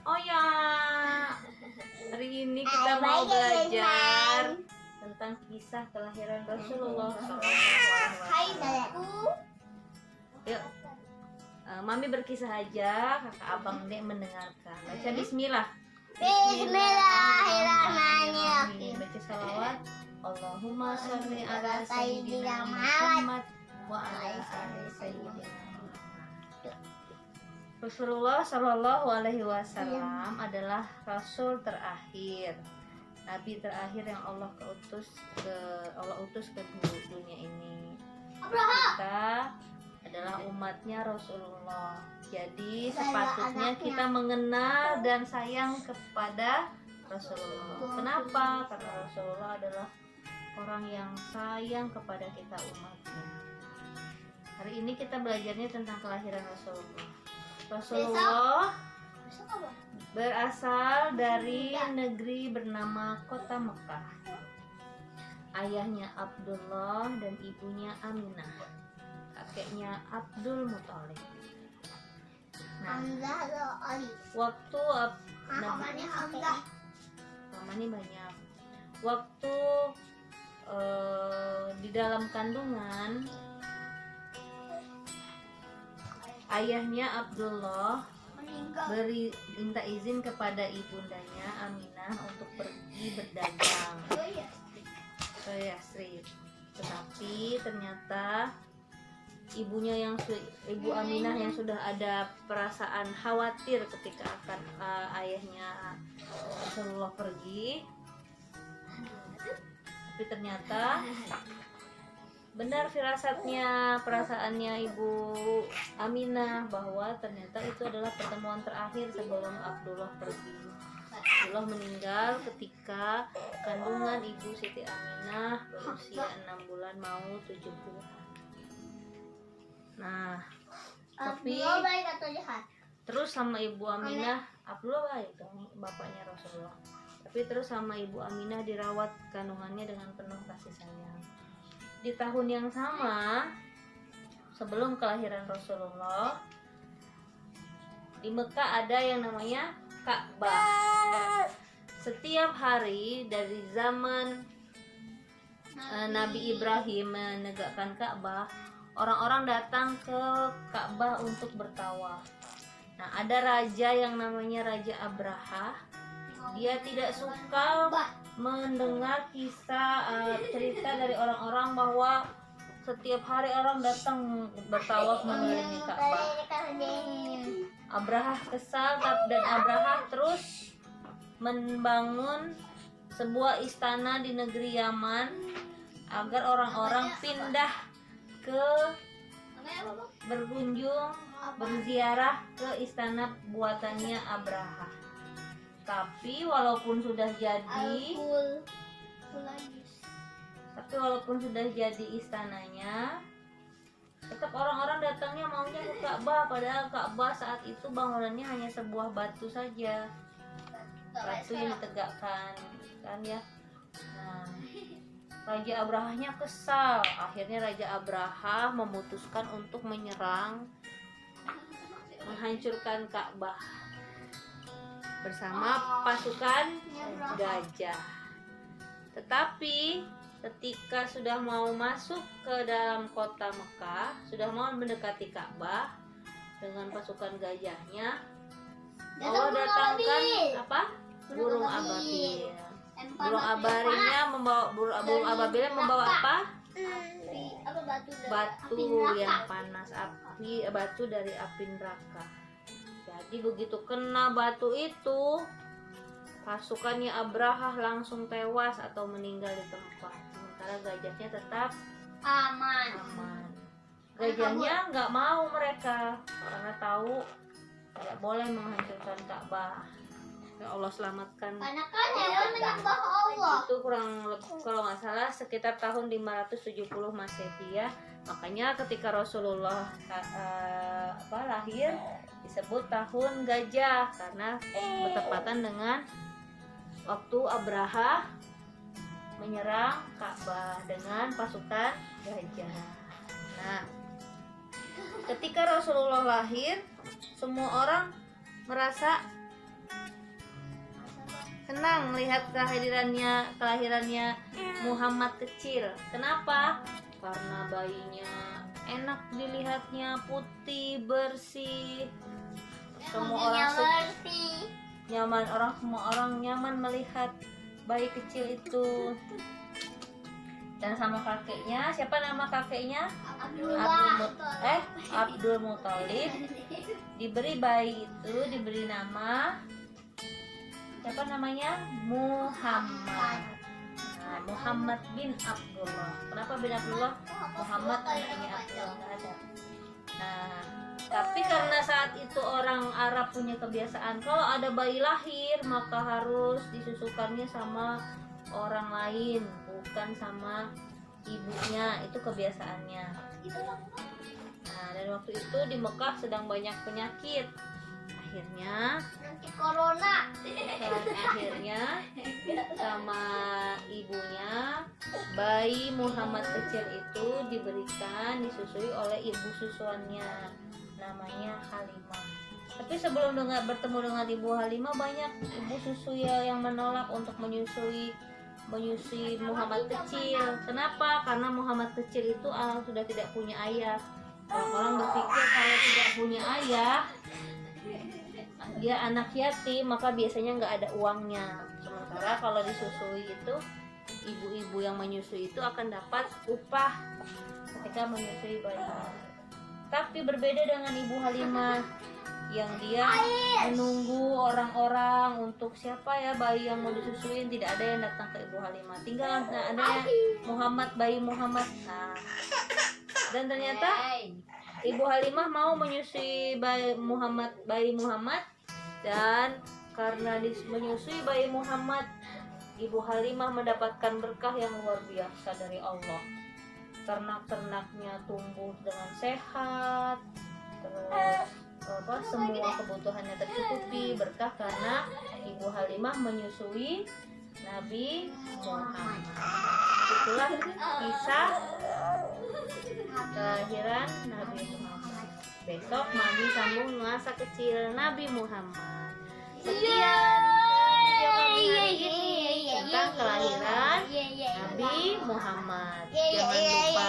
Oh ya, hari ini kita mau belajar tentang kisah kelahiran Rasulullah SAW. Yuk, Mami berkisah aja, kakak abang Dek mendengarkan. Baca Bismillah. Bismillahirrahmanirrahim. Baca salawat. Allahumma sholli ala sayyidina Muhammad wa ala ali sayyidina. Rasulullah Shallallahu Alaihi Wasallam adalah Rasul terakhir, Nabi terakhir yang Allah utus ke dunia ini. Kita adalah umatnya Rasulullah. Jadi sepatutnya kita mengenal dan sayang kepada Rasulullah. Kenapa? Karena Rasulullah adalah orang yang sayang kepada kita umatnya. Hari ini kita belajarnya tentang kelahiran Rasulullah. Rasulullah berasal dari negeri bernama Kota Mekah. Ayahnya Abdullah dan ibunya Aminah. Kakeknya Abdul Muthalib. Nah, waktu namanya banyak. Waktu di dalam kandungan, ayahnya Abdullah minta izin kepada ibundanya Aminah untuk pergi berdagang ke Yasrib. Tetapi ternyata ibu Aminah yang sudah ada perasaan khawatir ketika akan ayahnya Rasulullah pergi. Tapi ternyata benar perasaannya ibu Aminah bahwa ternyata itu adalah pertemuan terakhir sebelum Abdullah pergi. Abdullah meninggal ketika kandungan ibu Siti Aminah berusia 6 bulan mau 7 bulan. Nah, tapi terus sama ibu Aminah, Abdullah baik dong, bapaknya Rasulullah. Tapi terus sama ibu Aminah dirawat kandungannya dengan penuh kasih sayang. Di tahun yang sama sebelum kelahiran Rasulullah, di Mekah ada yang namanya Ka'bah. Setiap hari dari zaman Nabi Ibrahim menegakkan Ka'bah, orang-orang datang ke Ka'bah untuk bertawaf. Nah, ada raja yang namanya Raja Abraha. Dia tidak suka mendengar kisah cerita dari orang-orang bahwa setiap hari orang datang bertawaf mengelilingi Ka'bah. Abraha kesal dan Abraha terus membangun sebuah istana di negeri Yaman agar orang-orang pindah ke berziarah ke istana buatannya Abraha. Tapi walaupun sudah jadi istananya, tetap orang-orang datangnya maunya ke Ka'bah, padahal Ka'bah saat itu bangunannya hanya sebuah batu saja, batu yang ditegakkan, kan ya. Nah, Raja Abrahanya kesal. Akhirnya Raja Abraha memutuskan untuk menghancurkan Ka'bah bersama pasukan gajah. Tetapi ketika sudah mau masuk ke dalam kota Mekah, sudah mau mendekati Ka'bah dengan pasukan gajahnya, Allah datangkan burung ababil. Burung ababilnya membawa apa? Batu yang panas, batu dari api neraka. Jadi begitu kena batu itu, pasukannya Abraha langsung tewas atau meninggal di tempat. Sementara gajahnya tetap aman. Gajahnya nggak mau mereka karena tahu tidak boleh menghancurkan Ka'bah. Ya Allah selamatkan. Karena kan hewan menyembah Allah. Itu kalau nggak salah sekitar tahun 570 Masehi ya. Makanya ketika Rasulullah lahir disebut tahun gajah karena bertepatan dengan waktu Abraha menyerang Ka'bah dengan pasukan gajah. Nah, ketika Rasulullah lahir semua orang merasa senang melihat kelahirannya Muhammad kecil. Kenapa? Karena bayinya enak dilihatnya, putih, bersih. Semua orang nyaman, semua orang nyaman melihat bayi kecil itu. Dan sama kakeknya, siapa nama kakeknya? Abdul Muthalib. Diberi bayi itu, diberi nama, siapa namanya? Muhammad. Nah, Muhammad bin Abdullah. Kenapa bin Abdullah? Muhammad anaknya Abdullah, nggak ada. Nah, tapi karena saat itu orang Arab punya kebiasaan, kalau ada bayi lahir maka harus disusukannya sama orang lain, bukan sama ibunya. Itu kebiasaannya. Nah, dan waktu itu di Mekah sedang banyak penyakit. Akhirnya sama ibunya, bayi Muhammad kecil itu disusui oleh ibu susuannya, namanya Halimah. Tapi sebelum bertemu dengan ibu Halimah, banyak ibu susu yang menolak untuk menyusui Muhammad kecil. Kenapa? Karena Muhammad kecil itu sudah tidak punya ayah. Orang berpikir kalau tidak punya ayah, dia anak yatim, maka biasanya nggak ada uangnya. Sementara kalau disusui itu, ibu-ibu yang menyusui itu akan dapat upah ketika menyusui bayinya. Tapi berbeda dengan ibu Halimah yang dia menunggu orang-orang untuk siapa ya bayi yang mau disusuin. Tidak ada yang datang ke ibu Halimah, tinggal ada Muhammad, bayi Muhammad. Nah, dan ternyata ibu Halimah mau menyusui bayi Muhammad, dan karena menyusui bayi Muhammad, ibu Halimah mendapatkan berkah yang luar biasa dari Allah. Ternak-ternaknya tumbuh dengan sehat, terus semua kebutuhannya tercukupi berkah karena ibu Halimah menyusui Nabi Muhammad. Itulah kisah kelahiran Nabi Muhammad. Besok Mami sambung masa kecil Nabi Muhammad. Sekian video kami hari ini tentang kelahiran Nabi Muhammad. Jangan lupa